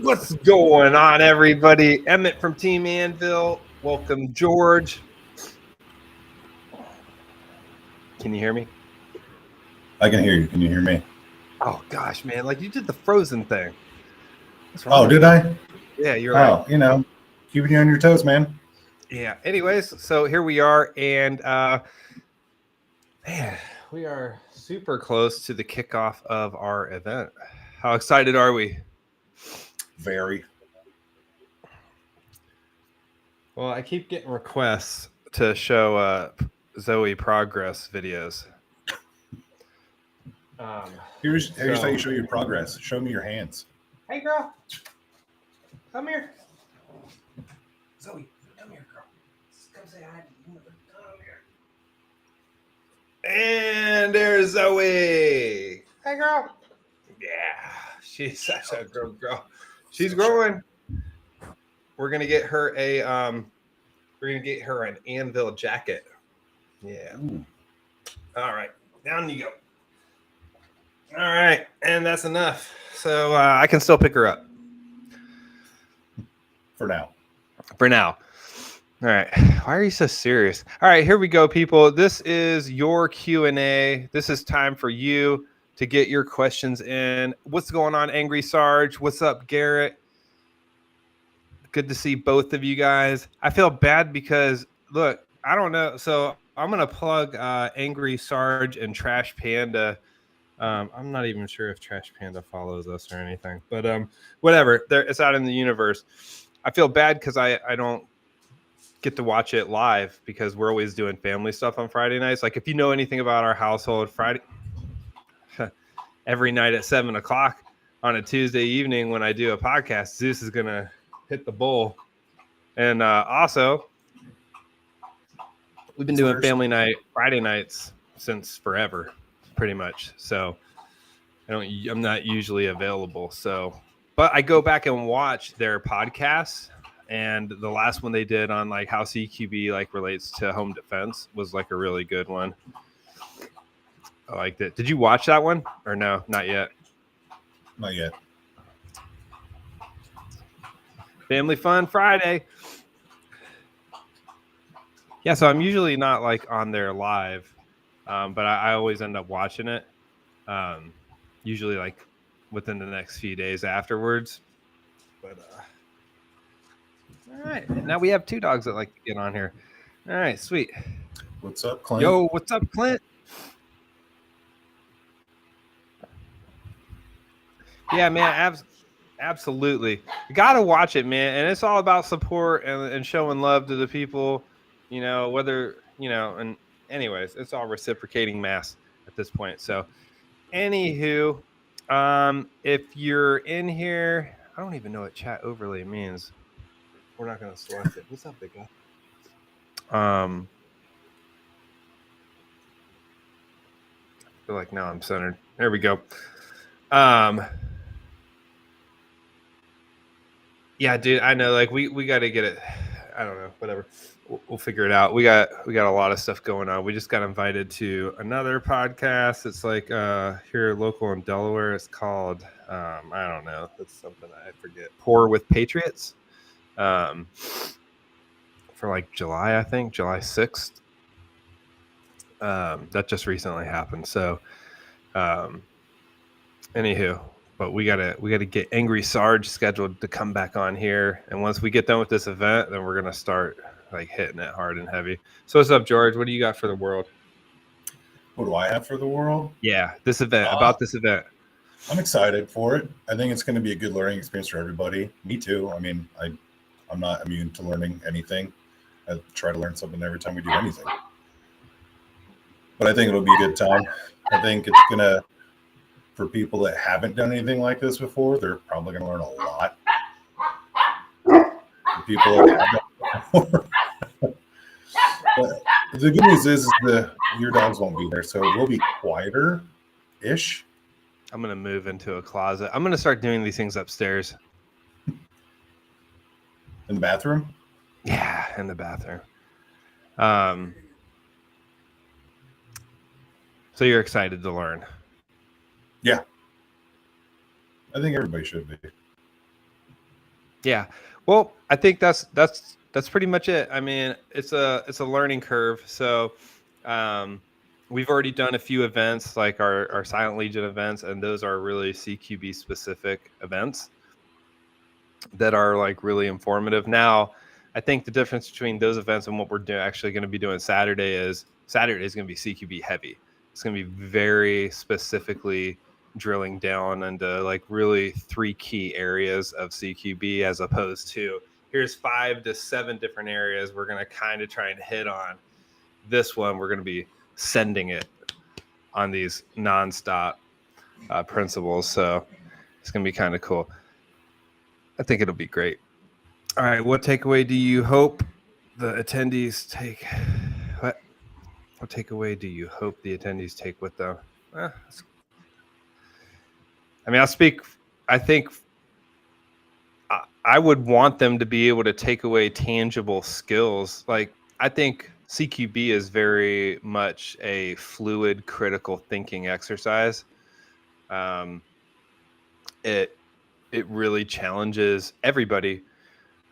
What's going on, everybody? Emmett from Team Anvil. Welcome, George. Can you hear me? I can hear you. Can you hear me? Oh, gosh, man. Like you did the Frozen thing. What's wrong Oh, with did you? I? Yeah, you're Oh, like, keeping you on your toes, man. yeah. Anyways, so here we are. And, man, we are super close to the kickoff of our event. How excited are we? Very. Well, I keep getting requests to show Zoe progress videos. Here's how So- you show your progress. Show me your hands. Hey, girl. Come here. Zoe, come here, girl. Come say hi to you. Come here. And there's Zoe. Hey, girl. Yeah, she's such a good girl. She's growing. We're gonna get her an Anvil jacket. Yeah. Ooh. All right, down you go. All right, and that's enough. So I can still pick her up For now. for now. All right. Why are you so serious? All right, here we go, people. This is your Q&A. This is time for you to get your questions in. What's going on, Angry Sarge? What's up, Garrett? Good to see both of you guys. I feel bad because, look, I don't know. So I'm going to plug Angry Sarge and Trash Panda. I'm not even sure if Trash Panda follows us or anything, but whatever. It's out in the universe. I feel bad because I don't get to watch it live because we're always doing family stuff on Friday nights. Like if you know anything about our household, Friday every night at 7:00 on a Tuesday evening when I do a podcast, Zeus is gonna hit the bowl. And also, we've been doing family night Friday nights since forever, pretty much. So I'm not usually available. So, but I go back and watch their podcasts. And the last one they did on like how CQB like relates to home defense was like a really good one. I liked it. Did you watch that one or no? Not yet. Not yet. Family Fun Friday. Yeah, so I'm usually not like on there live, but I always end up watching it. Usually like within the next few days afterwards. But all right, now we have two dogs that like to get on here. All right, sweet. What's up, Clint? Yo, what's up, Clint? Yeah, man, absolutely. You gotta watch it, man. And it's all about support and showing love to the people, whether, and anyways, it's all reciprocating mass at this point. So anywho, if you're in here, I don't even know what chat overlay means. We're not gonna select it. What's up, big guy? I feel like now I'm centered. There we go. Yeah, dude, I know. Like we got to get it. I don't know. Whatever. We'll figure it out. We got a lot of stuff going on. We just got invited to another podcast. It's like here local in Delaware. It's called I don't know. It's something I forget. Pour with Patriots. For like July, I think July 6th. That just recently happened. So, anywho. But we gotta get Angry Sarge scheduled to come back on here, and once we get done with this event, then we're gonna start like hitting it hard and heavy. So what's up, George? What do you got for the world? What do I have for the world? Yeah, this event. About this event. I'm excited for it. I think it's going to be a good learning experience for everybody. Me too. I mean, I'm not immune to learning anything. I try to learn something every time we do anything. But I think it'll be a good time. I think it's gonna. For people that haven't done anything like this before, they're probably going to learn a lot. For people that have done it before. But the good news is your dogs won't be there, so we'll be quieter-ish. I'm going to move into a closet. I'm going to start doing these things upstairs. In the bathroom? Yeah, in the bathroom. So you're excited to learn? Yeah. I think everybody should be. Yeah. Well, I think that's pretty much it. I mean, it's a learning curve. So we've already done a few events like our Silent Legion events, and those are really CQB specific events that are like really informative. Now, I think the difference between those events and what we're actually going to be doing Saturday is going to be CQB heavy. It's going to be very specifically drilling down into like really 3 key areas of CQB, as opposed to here's 5 to 7 different areas we're going to kind of try and hit on. This one, we're going to be sending it on these nonstop principles. So it's going to be kind of cool. I think it'll be great. All right. What takeaway do you hope the attendees take? What takeaway do you hope the attendees take with them? I mean, I think I would want them to be able to take away tangible skills. Like, I think CQB is very much a fluid, critical thinking exercise. It really challenges everybody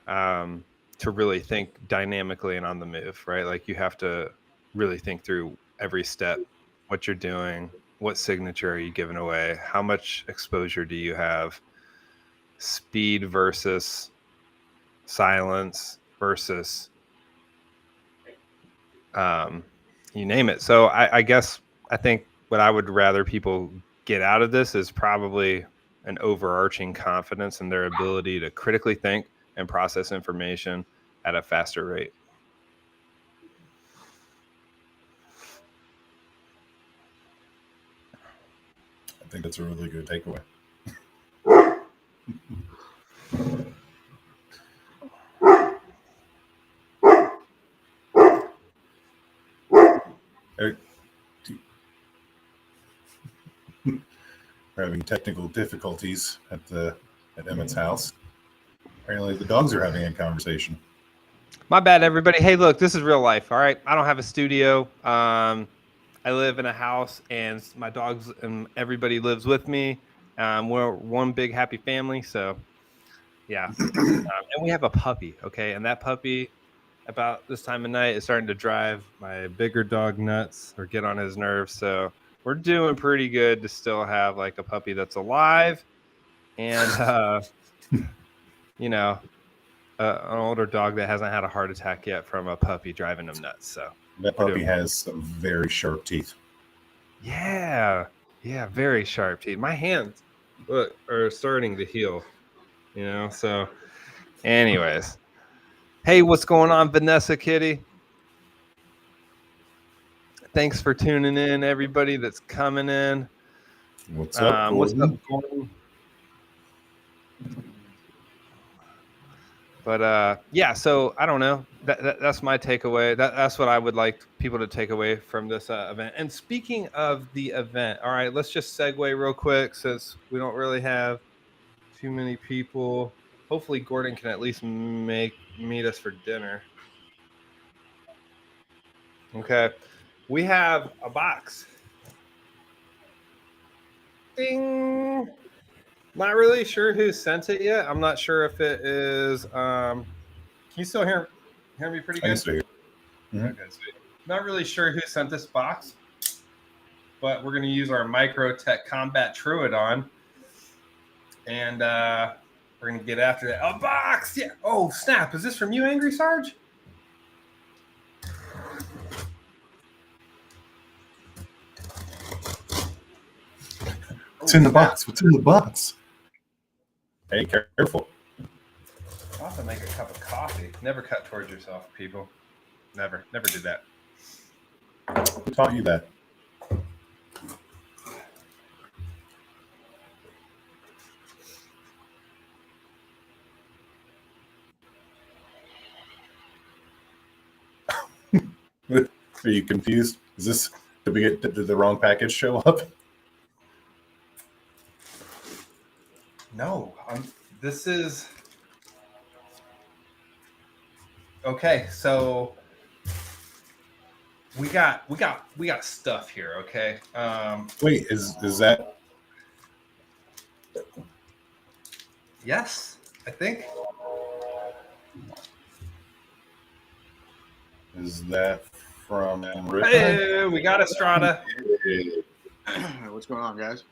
to really think dynamically and on the move, right? Like, you have to really think through every step, what you're doing, what signature are you giving away, how much exposure do you have, speed versus silence versus you name it. So I guess I think what I would rather people get out of this is probably an overarching confidence in their ability to critically think and process information at a faster rate. I think that's a really good takeaway. We're having technical difficulties at Emmett's house. Apparently, the dogs are having a conversation. My bad, everybody. Hey, look, this is real life. All right, I don't have a studio. I live in a house, and my dogs and everybody lives with me. We're one big happy family. So, yeah, and we have a puppy. Okay, and that puppy, about this time of night, is starting to drive my bigger dog nuts or get on his nerves. So we're doing pretty good to still have like a puppy that's alive, and you know, an older dog that hasn't had a heart attack yet from a puppy driving him nuts. So that puppy has some very sharp teeth. Yeah, very sharp teeth. My hands are starting to heal. So anyways, hey, what's going on, Vanessa Kitty? Thanks for tuning in, everybody that's coming in. What's up, Gordon? What's up, Gordon? But yeah, so I don't know. That's my takeaway. That's what I would like people to take away from this event. And speaking of the event, all right, let's just segue real quick since we don't really have too many people. Hopefully, Gordon can at least meet us for dinner. Okay, we have a box. Ding. Not really sure who sent it yet. I'm not sure if it is. Can you still hear me pretty good? I can still hear. Mm-hmm. Okay, sweet. Not really sure who sent this box, but we're going to use our Microtech Combat Troodon, and we're going to get after that. A box! Yeah. Oh, snap. Is this from you, Angry Sarge? What's in the box? What's in the box? Hey, careful. I'll have to make a cup of coffee. Never cut towards yourself, people. Never did that. Who taught you that? Are you confused? Did the wrong package show up? No, this is okay. So we got stuff here. Okay. Wait, is that? Yes, I think. Is that from Riptide? Hey, we got Estrada. What's going on, guys?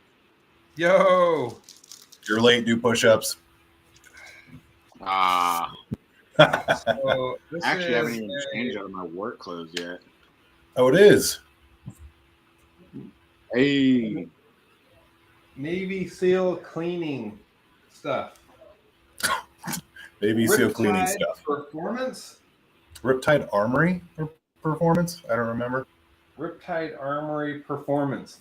Yo. You're late. Do push-ups. So this Actually, I haven't is even changed out of my work clothes yet. Oh, it is. Hey, Navy SEAL cleaning stuff. Baby seal cleaning Riptide stuff. Performance. Riptide Armory Performance? I don't remember. Riptide Armory Performance.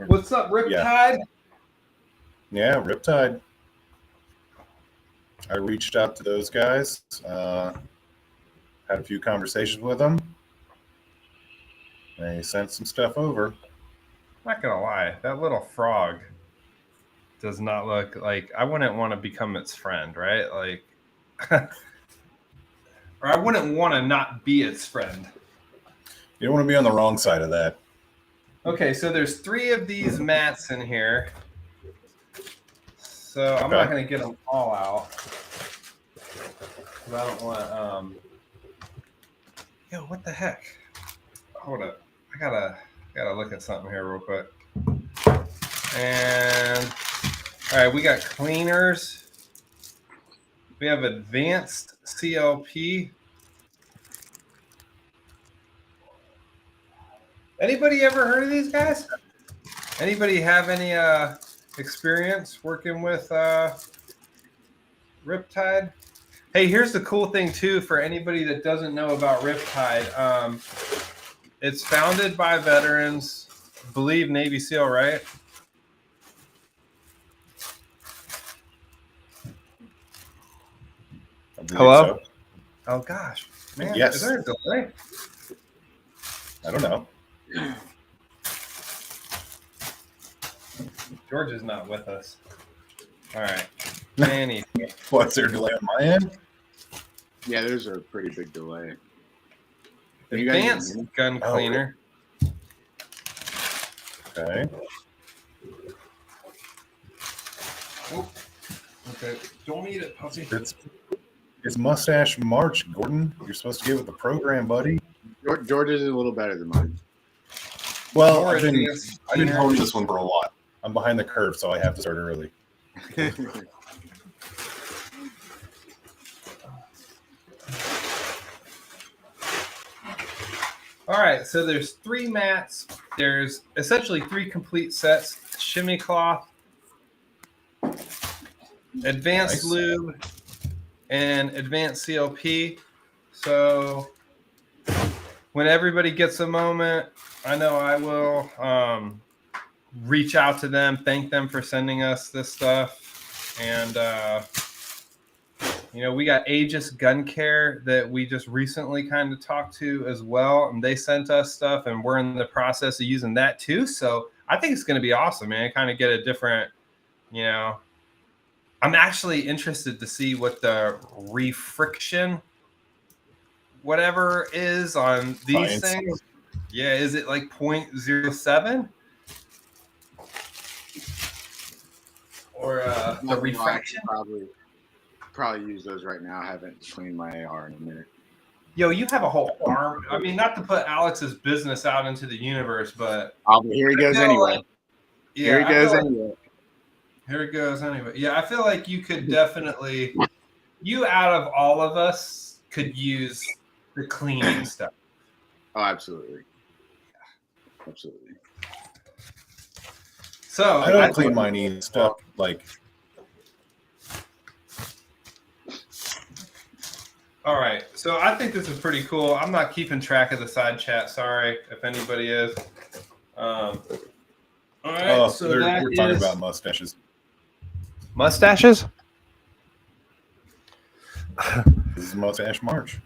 What's up, Riptide? Yeah, Riptide. I reached out to those guys. Had a few conversations with them. They sent some stuff over. Not gonna lie, that little frog does not look like I wouldn't want to become its friend, right? Like, or I wouldn't want to not be its friend. You don't want to be on the wrong side of that. Okay, so there's 3 of these mats in here. So I'm not gonna get them all out. 'Cause I don't want Yo, what the heck? Hold up. I gotta look at something here real quick. And all right, we got cleaners. We have advanced CLP. Anybody ever heard of these guys? Anybody have any experience working with Riptide? Hey, here's the cool thing too for anybody that doesn't know about Riptide. It's founded by veterans, I believe Navy SEAL, right? Hello? So. Oh gosh, man, Yes. Is there a delay? I don't know. George is not with us. All right, Manny. What's there delay on my end? yeah, there's a pretty big delay. Can you guys hear Advanced me? gun Oh. cleaner. Okay. Oh, okay, don't eat it, puppy. It's Mustache March, Gordon. You're supposed to get with the program, buddy. George's is a little better than mine. Well, More I've been advanced honing cleaner. this one for a while. I'm behind the curve, so I have to start early. All right, so there's 3 mats. There's essentially 3 complete sets: shimmy cloth, advanced Nice. lube, and advanced CLP. So when everybody gets a moment, I know I will reach out to them, thank them for sending us this stuff, and we got Aegis Gun Care that we just recently kind of talked to as well, and they sent us stuff, and we're in the process of using that too. So I think it's going to be awesome, man. Kind of get a different, I'm actually interested to see what the refriction, whatever is on these Science. things. Yeah, is it like 0.07? Or the refraction? Probably use those right now. I haven't cleaned my AR in a minute. Yo, you have a whole arm. I mean, not to put Alex's business out into the universe, but Here he goes I feel anyway. like- yeah, Here he I feel goes like- anyway. Here it goes anyway. Yeah, I feel like you could definitely, you out of all of us could use the cleaning stuff. Oh, absolutely. Absolutely. So I don't clean my knee stuff like. All right, so I think this is pretty cool. I'm not keeping track of the side chat. Sorry if anybody is. All right, so we're that talking is about mustaches. mustaches. This is Mustache March.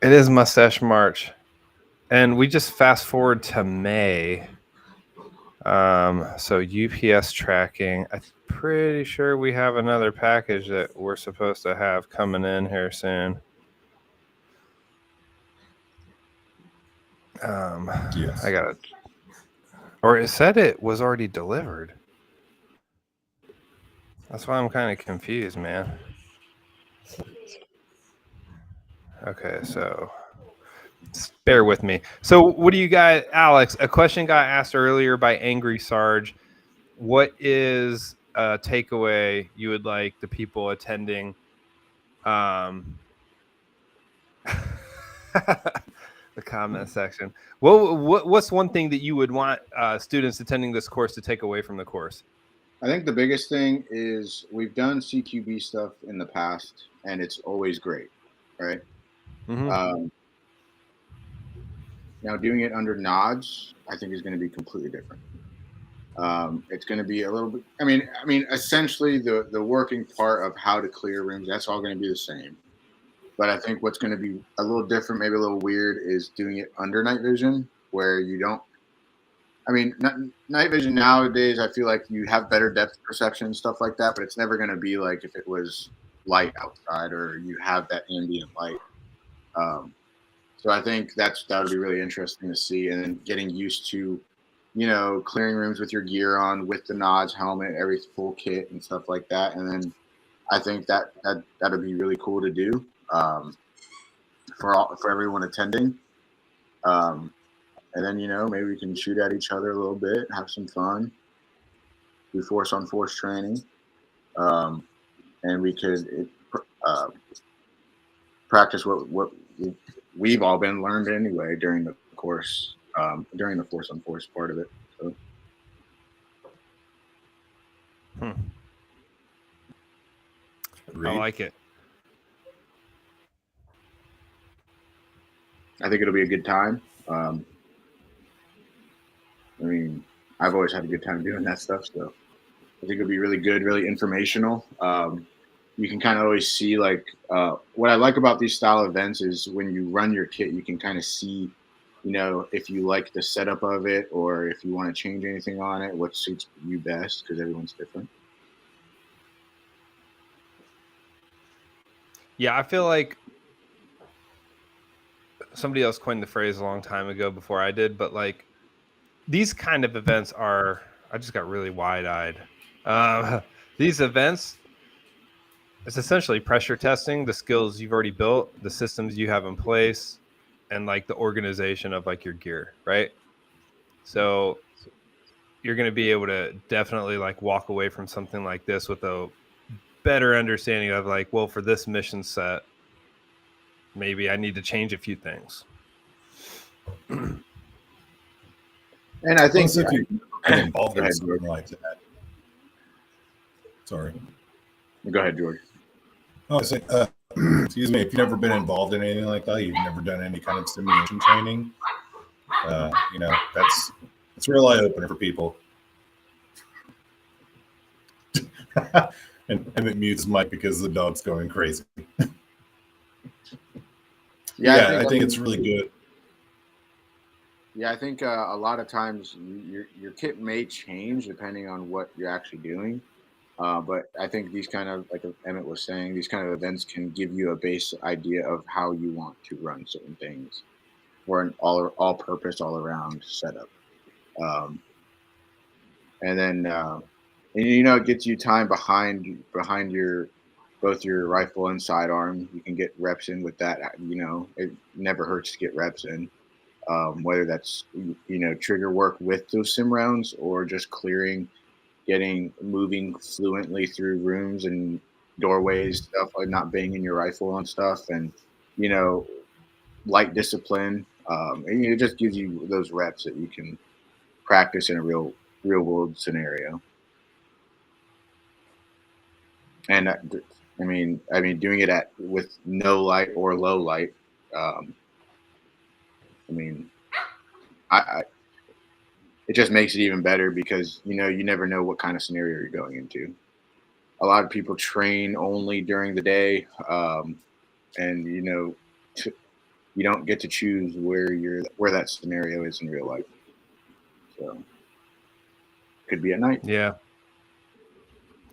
It is Mustache March, and we just fast forward to May. So UPS tracking. I'm pretty sure we have another package that we're supposed to have coming in here soon. Yes. I got it. Or it said it was already delivered. That's why I'm kind of confused, man. Okay, so bear with me. So what do you guys, Alex, a question got asked earlier by Angry Sarge. What is a takeaway you would like the people attending the comment section? What's one thing that you would want students attending this course to take away from the course? I think the biggest thing is we've done CQB stuff in the past, and it's always great, right? Mm-hmm. Now doing it under nods, I think is going to be completely different. It's going to be a little bit. I mean, essentially the working part of how to clear rooms, that's all going to be the same. But I think what's going to be a little different, maybe a little weird, is doing it under night vision, where you don't. I mean, night vision nowadays, I feel like you have better depth perception and stuff like that, but it's never going to be like if it was light outside or you have that ambient light. So I think that would be really interesting to see, and then getting used to, clearing rooms with your gear on, with the nods, helmet, every full kit and stuff like that. And then I think that'd be really cool to do for everyone attending. And then, maybe we can shoot at each other a little bit, have some fun, do force on force training. And we could practice what we've all been learned anyway during the course, during the force on force part of it. So. I like it. I think it'll be a good time. I mean, I've always had a good time doing that stuff, so I think it'll be really good, really informational. You can kind of always see, like, what I like about these style events is when you run your kit, you can kind of see, if you like the setup of it or if you want to change anything on it, what suits you best, because everyone's different. Yeah, I feel like somebody else coined the phrase a long time ago before I did, but like these kind of events are, I just got really wide-eyed. These events, it's essentially pressure testing the skills you've already built, the systems you have in place, and like the organization of like your gear, right? So you're going to be able to definitely like walk away from something like this with a better understanding of like, well, for this mission set, maybe I need to change a few things. And I think if you've been involved in something like that. Sorry. Go ahead, George. Oh, I was saying, excuse me, if you've never been involved in anything like that, you've never done any kind of simulation training, that's real eye-opener for people. and it mutes Mike because the dog's going crazy. I think it's really good. Yeah, I think a lot of times your kit may change depending on what you're actually doing. But I think these kind of, like Emmett was saying, these kind of events can give you a base idea of how you want to run certain things, or an all-purpose, all-around setup. And then, it gets you time behind your both your rifle and sidearm. You can get reps in with that. It never hurts to get reps in. Whether that's trigger work with those sim rounds or just clearing, moving fluently through rooms and doorways, stuff like not banging your rifle on stuff, and light discipline. And it just gives you those reps that you can practice in a real world scenario. And doing it with no light or low light. It just makes it even better because you never know what kind of scenario you're going into. A lot of people train only during the day, and you don't get to choose where that scenario is in real life. So could be at night. Yeah,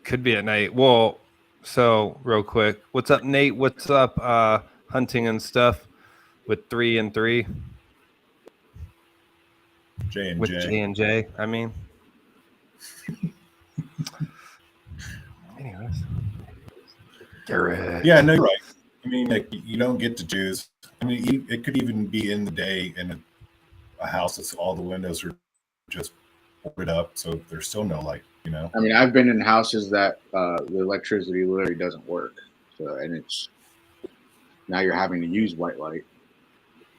could be at night. Well, so real quick, what's up, Nate? What's up, hunting and stuff with 3 and 3? J&J, I mean. Anyways. Yeah, no, you're right. I mean, like you don't get to choose. I mean, it could even be in the day in a house that's all the windows are just boarded up, so there's still no light. I mean, I've been in houses that the electricity literally doesn't work, so and it's now you're having to use white light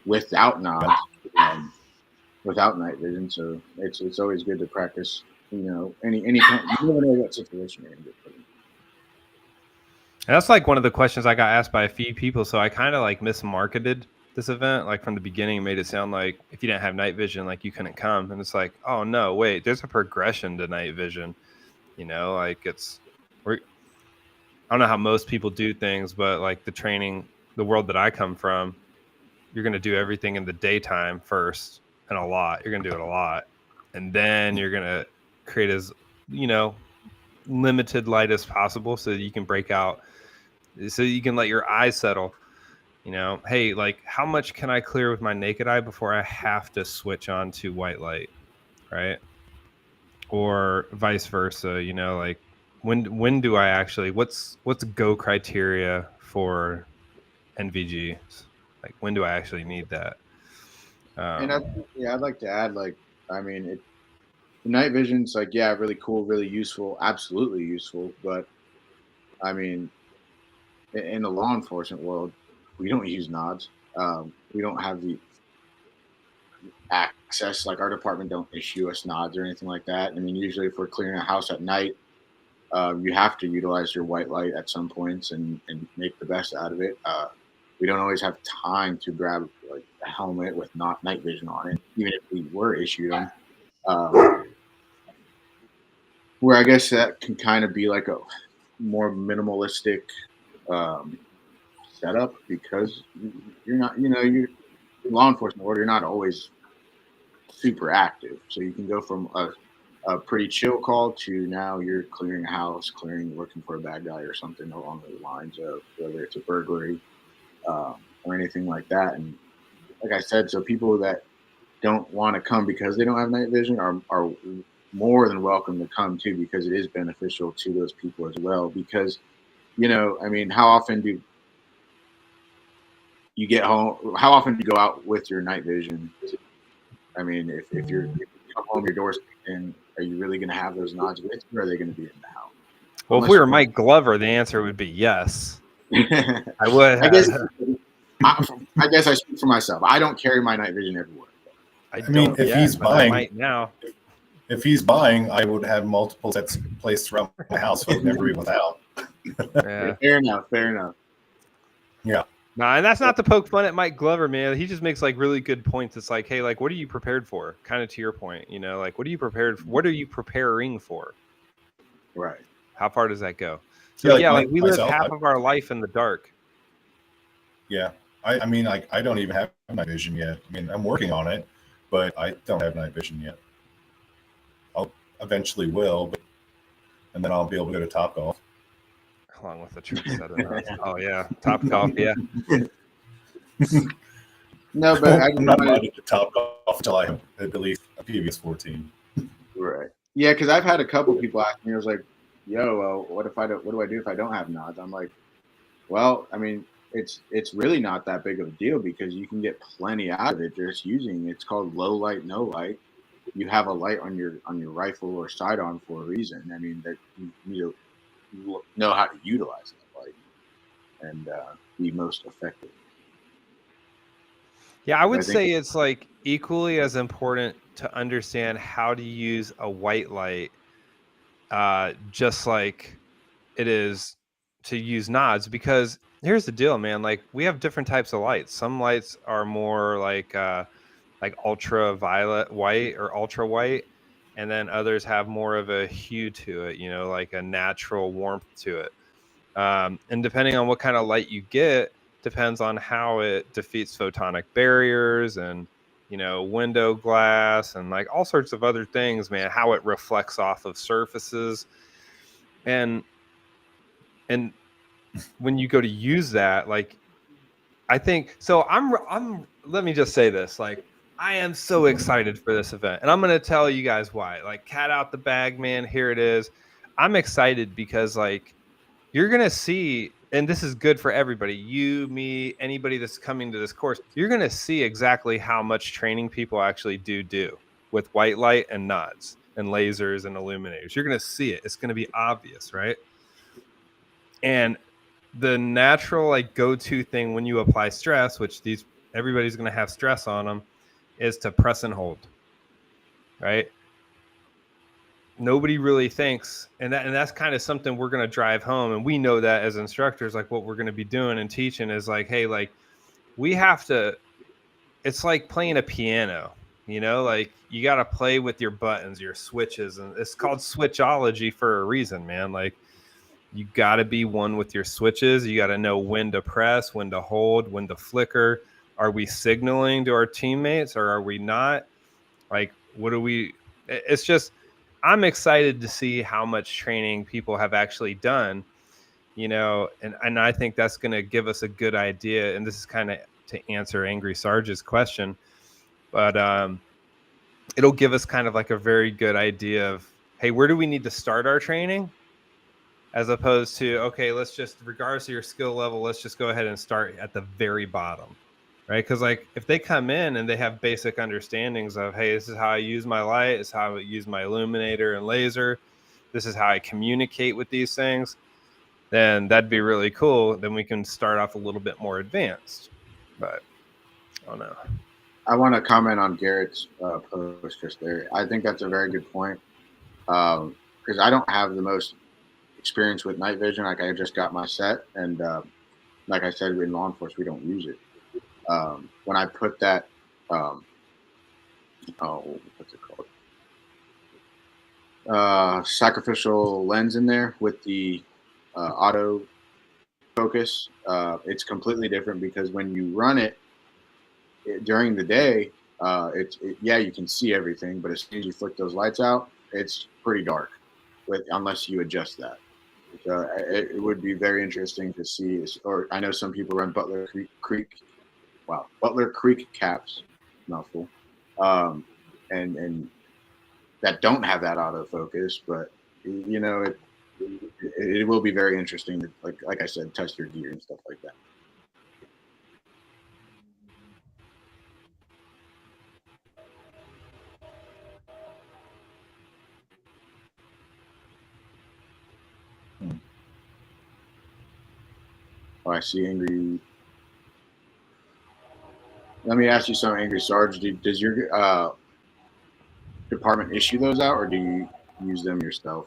without nods, without night vision. So it's always good to practice. Any kind, you never know what situation you're gonna get put in. And that's like one of the questions I got asked by a few people. So I kind of like mismarketed this event, like from the beginning, made it sound like if you didn't have night vision, like you couldn't come. And it's like, oh no, wait, there's a progression to night vision. Like I don't know how most people do things, but like the training, the world that I come from, you're going to do everything in the daytime first and a lot. You're going to do it a lot. And then you're going to create as, limited light as possible so that you can break out, so you can let your eyes settle. Hey, like how much can I clear with my naked eye before I have to switch on to white light, right? Or vice versa, like when do I actually, what's go criteria for NVG? Like when do I actually need that? And I'd like to add, like, I mean, night vision's like, yeah, really cool, really useful, absolutely useful. But I mean, in the law enforcement world, we don't use nods. We don't have the access. Like our department don't issue us nods or anything like that. I mean, usually if we're clearing a house at night, you have to utilize your white light at some points and make the best out of it. We don't always have time to grab like a helmet with not night vision on it, even if we were issued them. Where I guess that can kind of be like a more minimalistic setup, because you're not, you're law enforcement world, you're not always super active. So you can go from a pretty chill call to now you're clearing a house, looking for a bad guy or something along the lines of whether it's a burglary or anything like that. And like I said, so people that don't want to come because they don't have night vision are more than welcome to come too, because it is beneficial to those people as well. Because, I mean, how often do you get home? How often do you go out with your night vision? I mean, if you come home, your door's in, are you really going to have those nods with you, or are they going to be in the house? Well, unless if we were Mike Glover, the answer would be yes. I would. I guess I speak for myself. I don't carry my night vision everywhere. I mean, if he's buying now, if he's buying, I would have multiple sets placed throughout my house. So I'd never be without. Yeah. Fair enough. Yeah. Nah, and that's not to poke fun at Mike Glover, man. He just makes like really good points. It's like, hey, like, what are you prepared for? Kind of to your point, like, what are you prepared for? What are you preparing for? Right. How far does that go? So yeah, like we live half of our life in the dark. Yeah. I mean, like, I don't even have night vision yet. I mean, I'm working on it, but I don't have night vision yet. I'll eventually will, and then I'll be able to go to Topgolf. Along with the truth set of nods. Oh yeah, Topgolf, yeah. No, but I'm not invited to Topgolf until I have at least a PBS 14. Right. Yeah, because I've had a couple people ask me. I was like, "Yo, well, what do I do if I don't have nods?" I'm like, "Well, I mean, it's really not that big of a deal, because you can get plenty out of it just using. It's called low light, no light. You have a light on your rifle or sidearm for a reason. I mean, that you know how to utilize that light and be most effective." Yeah, I would say it's like equally as important to understand how to use a white light, just like it is to use nods. Because here's the deal, man. Like we have different types of lights. Some lights are more like ultraviolet white or ultra white, and then others have more of a hue to it, like a natural warmth to it. And depending on what kind of light you get, depends on how it defeats photonic barriers and, window glass and like all sorts of other things, man, how it reflects off of surfaces. And when you go to use that, like, I think, so let me just say this, like, I am so excited for this event, and I'm going to tell you guys why. Like, cat out the bag, man. Here it is. I'm excited because, like, you're going to see and this is good for everybody, you, me, anybody that's coming to this course, you're going to see exactly how much training people actually do with white light and nods and lasers and illuminators. You're going to see it. It's going to be obvious, right? And the natural like go-to thing when you apply stress, which everybody's going to have stress on them, is to press and hold, right? Nobody really thinks, and that's kind of something we're going to drive home. And we know that as instructors, like what we're going to be doing and teaching is like, hey, like we have to, it's like playing a piano, like you got to play with your buttons, your switches, and it's called switchology for a reason, man. Like you got to be one with your switches. You got to know when to press, when to hold, when to flicker. Are we signaling to our teammates or are we not? Like, it's just, I'm excited to see how much training people have actually done, and I think that's going to give us a good idea. And this is kind of to answer Angry Sarge's question, but it'll give us kind of like a very good idea of, hey, where do we need to start our training? As opposed to, okay, let's just, regardless of your skill level, let's just go ahead and start at the very bottom. Right? Because like if they come in and they have basic understandings of, hey, this is how I use my light, this is how I use my illuminator and laser, this is how I communicate with these things, then that'd be really cool. Then we can start off a little bit more advanced. But I don't know. I want to comment on Garrett's post just there. I think that's a very good point, because I don't have the most experience with night vision. Like I just got my set, and like I said, in law enforcement, we don't use it. When I put that, what's it called? Sacrificial lens in there with the auto focus, it's completely different because when you run it during the day, you can see everything, but as soon as you flick those lights out, it's pretty dark unless you adjust that. It would be very interesting to see, or I know some people run Butler Creek caps, mouthful, and that don't have that autofocus, but it will be very interesting to, like I said, test your gear and stuff like that. Oh, I see Angry. Let me ask you something, Angry Sarge. Does your department issue those out, or do you use them yourself?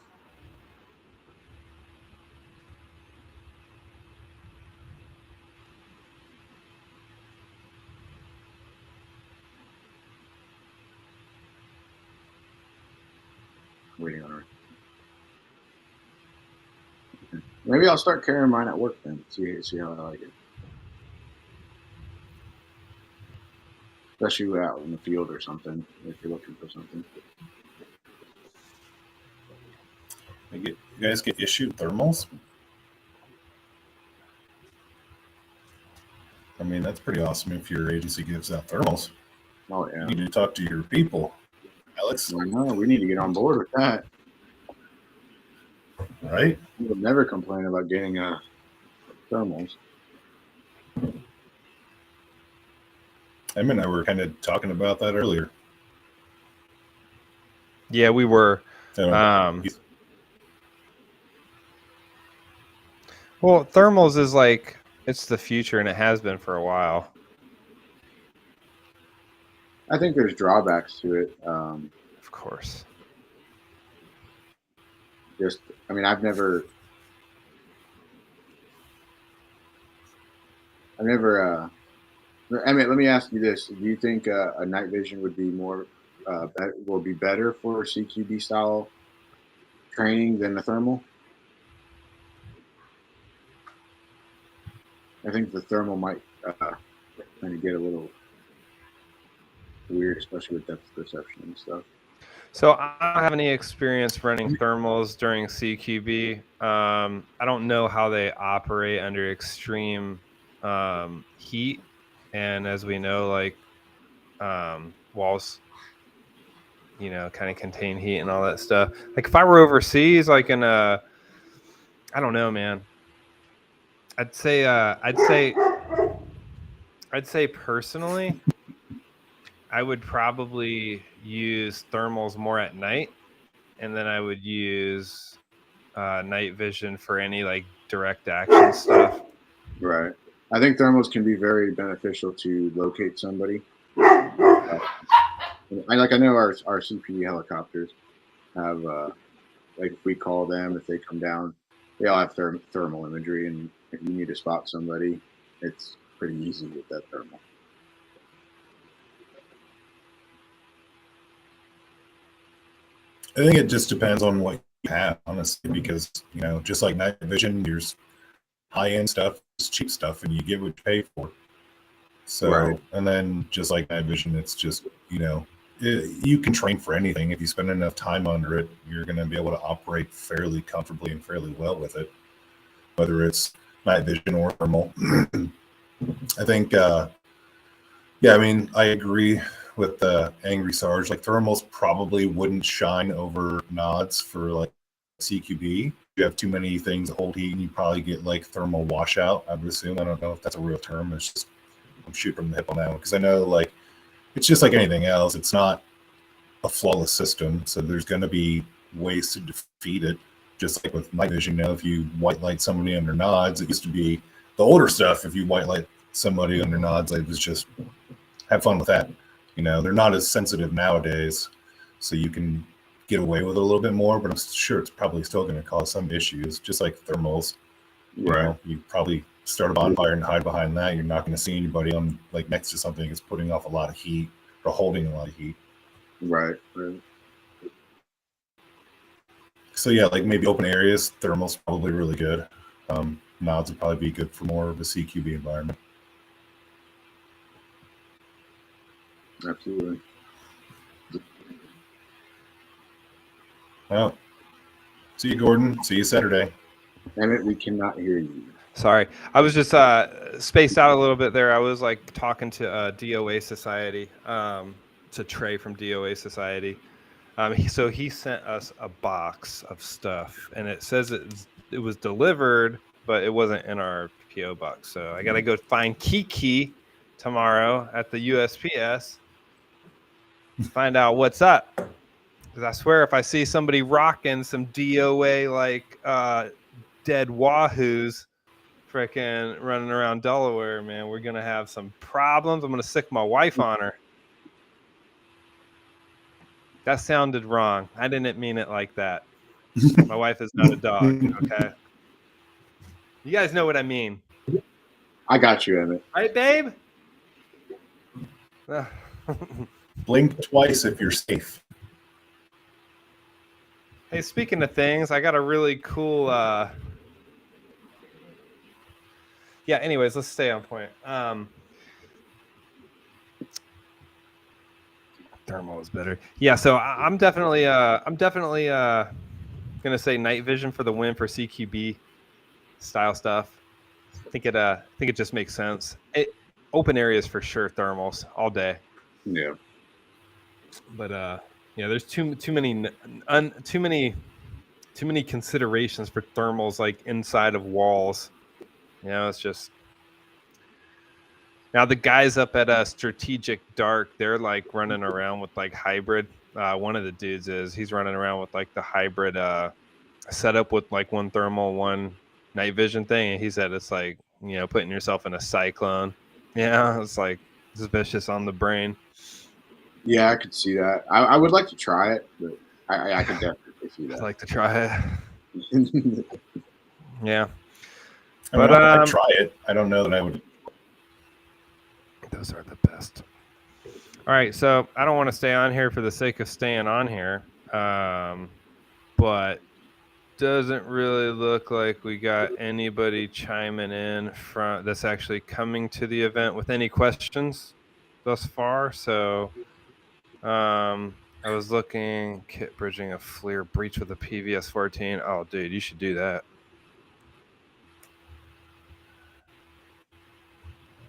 Waiting on her. Maybe I'll start carrying mine at work then. See how I like it. Especially out in the field or something, if you're looking for something. You guys get issued thermals? I mean, that's pretty awesome if your agency gives out thermals. Oh, yeah. You need to talk to your people, Alex. I know. We need to get on board with that. Right? We will never complain about getting thermals. Em and I were kind of talking about that earlier. Yeah, we were. Well, thermals is like, it's the future, and it has been for a while. I think there's drawbacks to it. Of course. I've never Emmett, let me ask you this. Do you think a night vision would be will be better for CQB style training than the thermal? I think the thermal might kind of get a little weird, especially with depth perception and stuff. So I don't have any experience running thermals during CQB. I don't know how they operate under extreme heat. And as we know, like walls, kind of contain heat and all that stuff. Like if I were overseas, like I don't know, man. I'd say personally, I would probably use thermals more at night, and then I would use night vision for any like direct action stuff. Right. I think thermals can be very beneficial to locate somebody. I know our CPD helicopters have like if we call them, if they come down, they all have thermal imagery, and if you need to spot somebody, it's pretty easy with that thermal. I think it just depends on what you have, honestly, because just like night vision, there's high-end stuff, there's cheap stuff, and you get what you pay for. So, Right. And then just like night vision, it's just you can train for anything. If you spend enough time under it, you're going to be able to operate fairly comfortably and fairly well with it, whether it's night vision or thermal. I think, I mean, I agree with the Angry Sarge. Like thermals probably wouldn't shine over nods for like CQB. You have too many things that hold heat, and you probably get like thermal washout, I would assume. I don't know if that's a real term. It's just I'm shooting from the hip on that one because I know like it's just like anything else. It's not a flawless system, so there's going to be ways to defeat it. Just like with night vision, if you white light somebody under nods, it used to be the older stuff. If you white light somebody under nods, it was just have fun with that. They're not as sensitive nowadays, so you can get away with it a little bit more. But I'm sure it's probably still going to cause some issues, just like thermals. You probably start a bonfire and hide behind that. You're not going to see anybody on like next to something that's putting off a lot of heat or holding a lot of heat. Right. So yeah, like maybe open areas, thermal's probably really good. Nods would probably be good for more of a CQB environment. Absolutely. Well, see you, Gordon. See you Saturday. Emmett, we cannot hear you. Sorry, I was just spaced out a little bit there. I was like talking to DOA Society, to Trey from DOA Society. So he sent us a box of stuff, and it says it was delivered, but it wasn't in our PO box. So I gotta go find Kiki tomorrow at the USPS, find out what's up. Because I swear, if I see somebody rocking some DOA like dead wahoos, freaking running around Delaware, man, we're gonna have some problems. I'm gonna sick my wife on her. That sounded wrong. I didn't mean it like that. My wife is not a dog, okay? You guys know what I mean. I got you, Emmett. Right, babe? Blink twice if you're safe. Hey, speaking of things, I got a really cool anyways, let's stay on point. Thermal is better. Yeah, so I'm definitely gonna say night vision for the win for CQB style stuff. I think it just makes sense. Open areas for sure, thermals all day. Yeah. But there's too many considerations for thermals like inside of walls. It's just. Now the guys up at Strategic Dark, they're like running around with like hybrid. One of the dudes he's running around with like the hybrid setup with like one thermal, one night vision thing, and he said it's like putting yourself in a cyclone. Yeah, it's like it's vicious on the brain. Yeah, I could see that. I would like to try it, but I could definitely see that. I'd like to try it. Yeah, but I'd try it. I don't know that I would. Those are the best. All right, so I don't want to stay on here for the sake of staying on here, but doesn't really look like we got anybody chiming in from that's actually coming to the event with any questions thus far. So I was looking, kit bridging a FLIR breach with a PVS 14. Oh, dude, you should do that.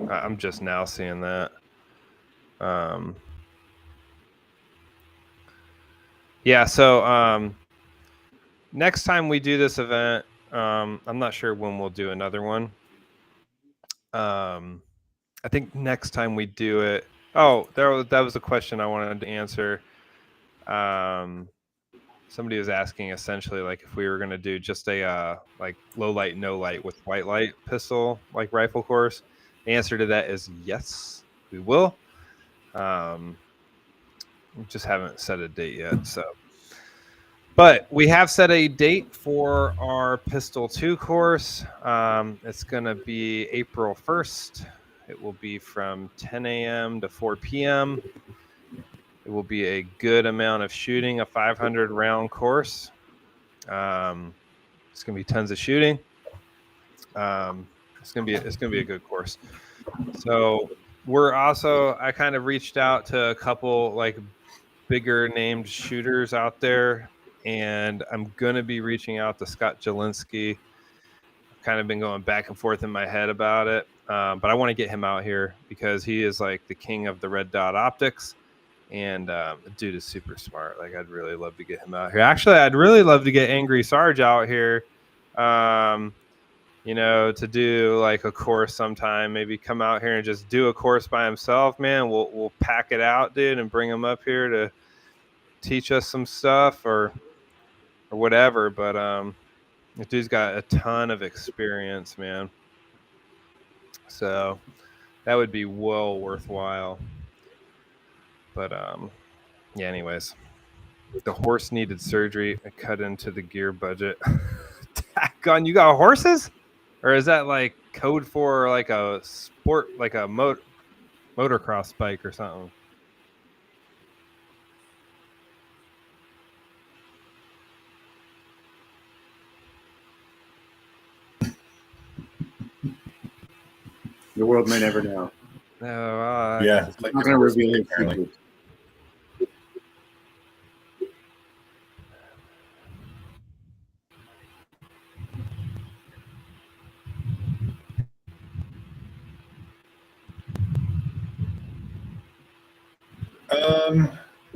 I'm just now seeing that. So next time we do this event, I'm not sure when we'll do another one, I think next time we do it. Oh, that was a question I wanted to answer. Somebody was asking essentially like if we were going to do just a like low light, no light with white light pistol like rifle course. The answer to that is yes, we will. We just haven't set a date yet. So, but we have set a date for our Pistol 2 course. It's going to be April 1st. It will be from 10 a.m. to 4 p.m. It will be a good amount of shooting, a 500 round course. It's going to be tons of shooting. It's going to be a good course. So I kind of reached out to a couple like bigger named shooters out there, and I'm going to be reaching out to Scott Jelinski. I've kind of been going back and forth in my head about it. But I want to get him out here because he is like the king of the red dot optics. And the dude is super smart. Like, I'd really love to get him out here. Actually, I'd really love to get Angry Sarge out here, to do like a course sometime. Maybe come out here and just do a course by himself, man. We'll pack it out, dude, and bring him up here to teach us some stuff or whatever. But the dude's got a ton of experience, man. So that would be well worthwhile. But yeah, anyways, the horse needed surgery. I cut into the gear budget. Gun, you got horses? Or is that like code for like a sport, like a motocross bike or something? The world may never know. No, Yeah, I'm not going to reveal his secret.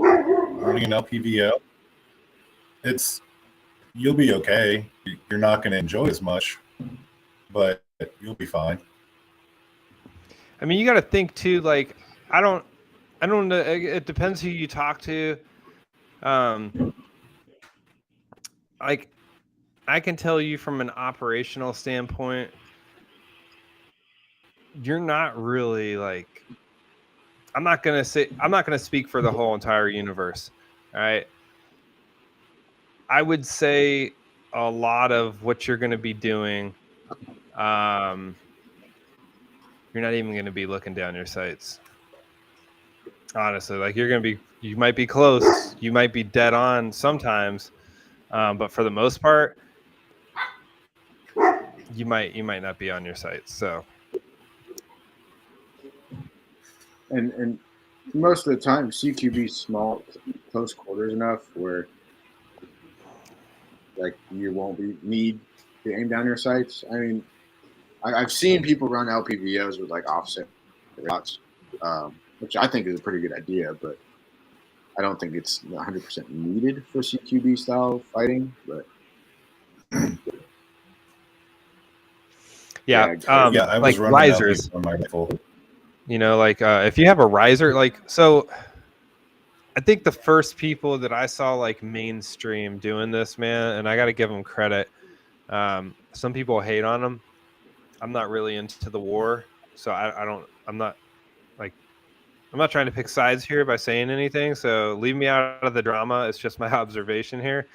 Running an LPVO, you'll be okay. You're not going to enjoy as much, but you'll be fine. I mean, you got to think too. Like, I don't know. It depends who you talk to. Like, I can tell you from an operational standpoint, you're not really like. I'm not gonna speak for the whole entire universe. All right. I would say a lot of what you're going to be doing, you're not even going to be looking down your sights. Honestly, like you might be close, you might be dead on sometimes, but for the most part, you might not be on your sights. So, and most of the time, CQB small, close quarters enough where like you won't need to aim down your sights. I mean, I've seen people run LPVOs with like offset shots, which I think is a pretty good idea, but I don't think it's 100% needed for CQB style fighting. But yeah, I was like running risers on my rifle. If you have a riser, so I think the first people that I saw like mainstream doing this, man, and I got to give them credit. Some people hate on them. I'm not really into the war, so I'm not trying to pick sides here by saying anything. So leave me out of the drama. It's just my observation here.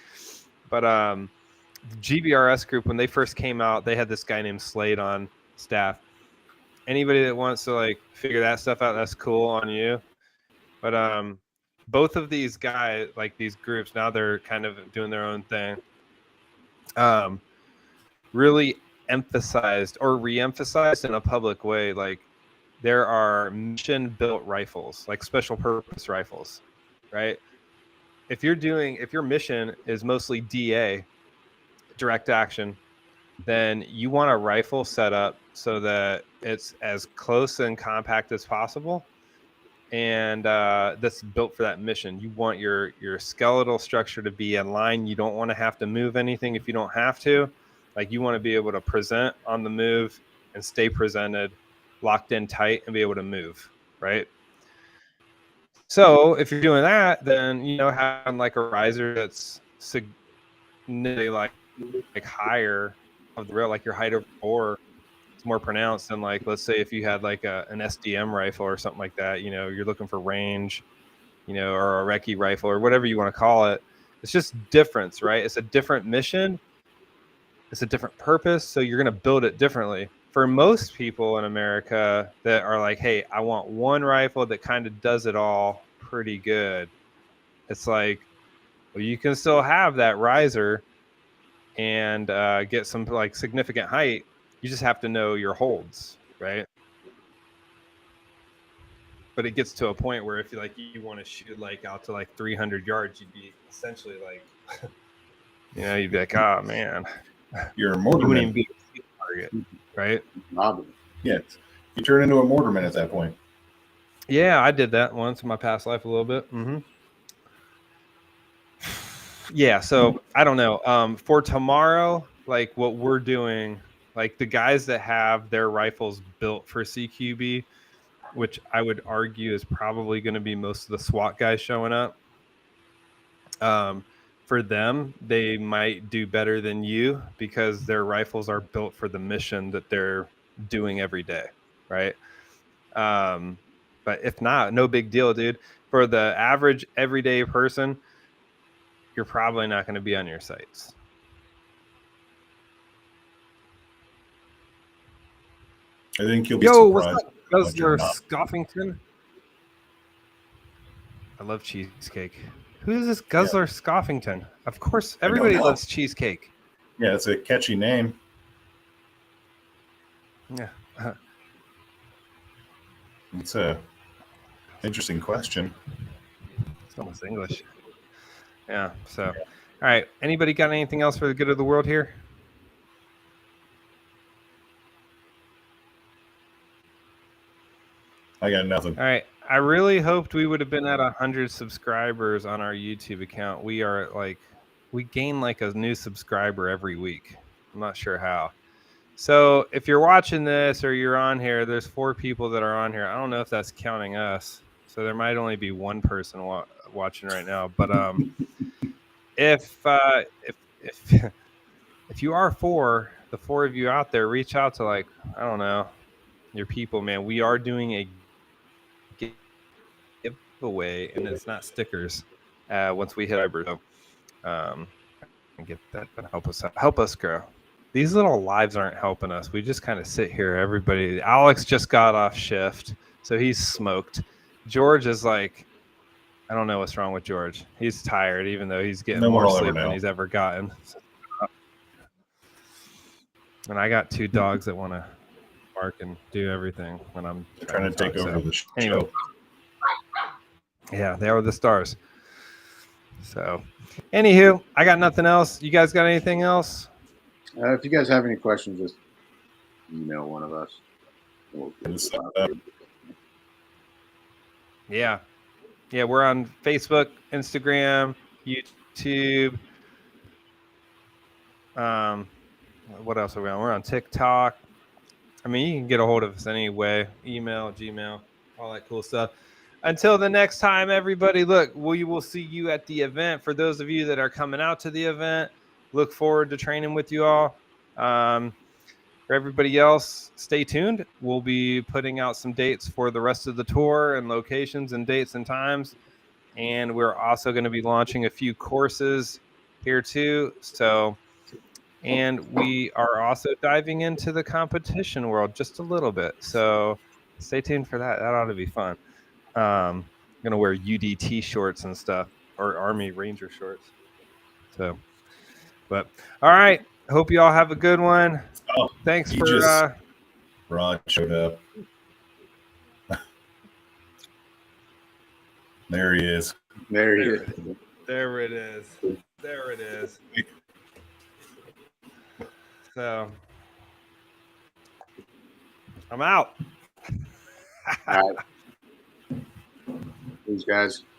But the GBRS group, when they first came out, they had this guy named Slade on staff. Anybody that wants to like figure that stuff out, that's cool on you. But both of these guys, like these groups, now they're kind of doing their own thing. Really emphasized or re-emphasized in a public way, like there are mission-built rifles, like special purpose rifles, right? If your mission is mostly DA, direct action, then you want a rifle set up so that it's as close and compact as possible, and that's built for that mission. You want your skeletal structure to be in line. You don't want to have to move anything if you don't have to. Like, you want to be able to present on the move and stay presented locked in tight and be able to move, right? So if you're doing that, then having like a riser that's significantly like higher of the rail, like your height of bore, it's more pronounced than like, let's say if you had like an SDM rifle or something like that. You're looking for range, or a recce rifle or whatever you want to call it. It's just difference, right? It's a different mission. It's a different purpose. So you're going to build it differently. For most people in America that are like, hey, I want one rifle that kind of does it all pretty good. It's like, well, you can still have that riser and get some like significant height. You just have to know your holds, right? But it gets to a point where if you want to shoot like out to like 300 yards, you'd be essentially like, you'd be like, oh man, You're a you wouldn't mortarman. even be a target, right? Probably. Yeah, you turn into a mortarman at that point. Yeah, I did that once in my past life a little bit. Yeah, so I don't know. For tomorrow, like what we're doing, like the guys that have their rifles built for CQB, which I would argue is probably going to be most of the SWAT guys showing up. For them, they might do better than you because their rifles are built for the mission that they're doing every day, right? But if not, no big deal, dude. For the average everyday person, you're probably not going to be on your sights. I think you'll be Yo, what's surprised. up, but you're Guzzler not. Scoffington? I love cheesecake. Who is this Guzzler Scoffington? Of course, everybody know. loves cheesecake. Yeah, it's a catchy name. Yeah. It's a interesting question. It's almost English. Yeah. So, all right. Anybody got anything else for the good of the world here? I got nothing. All right. I really hoped we would have been at 100 subscribers on our YouTube account. We gain like a new subscriber every week. I'm not sure how. So if you're watching this or you're on here, there's 4 people that are on here. I don't know if that's counting us. So there might only be one person watching right now. But if you are 4, the 4 of you out there, reach out to like, I don't know, your people, man. We are doing a giveaway, and it's not stickers. Once we hit our get that, help us grow. These little lives aren't helping us. We just kind of sit here. Everybody, Alex just got off shift, so he's smoked. George is like, I don't know what's wrong with George. He's tired, even though he's getting more sleep than he's ever gotten. And I got 2 dogs that want to bark and do everything when I'm trying to take over the show. Anyway. Yeah, they are the stars. So, anywho, I got nothing else. You guys got anything else? If you guys have any questions, just email one of us. Yeah. Yeah, we're on Facebook, Instagram, YouTube. What else are we on? We're on TikTok. I mean, you can get a hold of us anyway. Email, Gmail, all that cool stuff. Until the next time, everybody, look, we will see you at the event. For those of you that are coming out to the event, look forward to training with you all. For everybody else, stay tuned. We'll be putting out some dates for the rest of the tour and locations and dates and times. And we're also going to be launching a few courses here too. And we are also diving into the competition world just a little bit. So stay tuned for that. That ought to be fun. I'm going to wear UDT shorts and stuff, or Army Ranger shorts. So, but all right. Hope you all have a good one. Oh, thanks for Rod showed up. There he is. There he is. There it is. There it is. So I'm out. All right. These guys.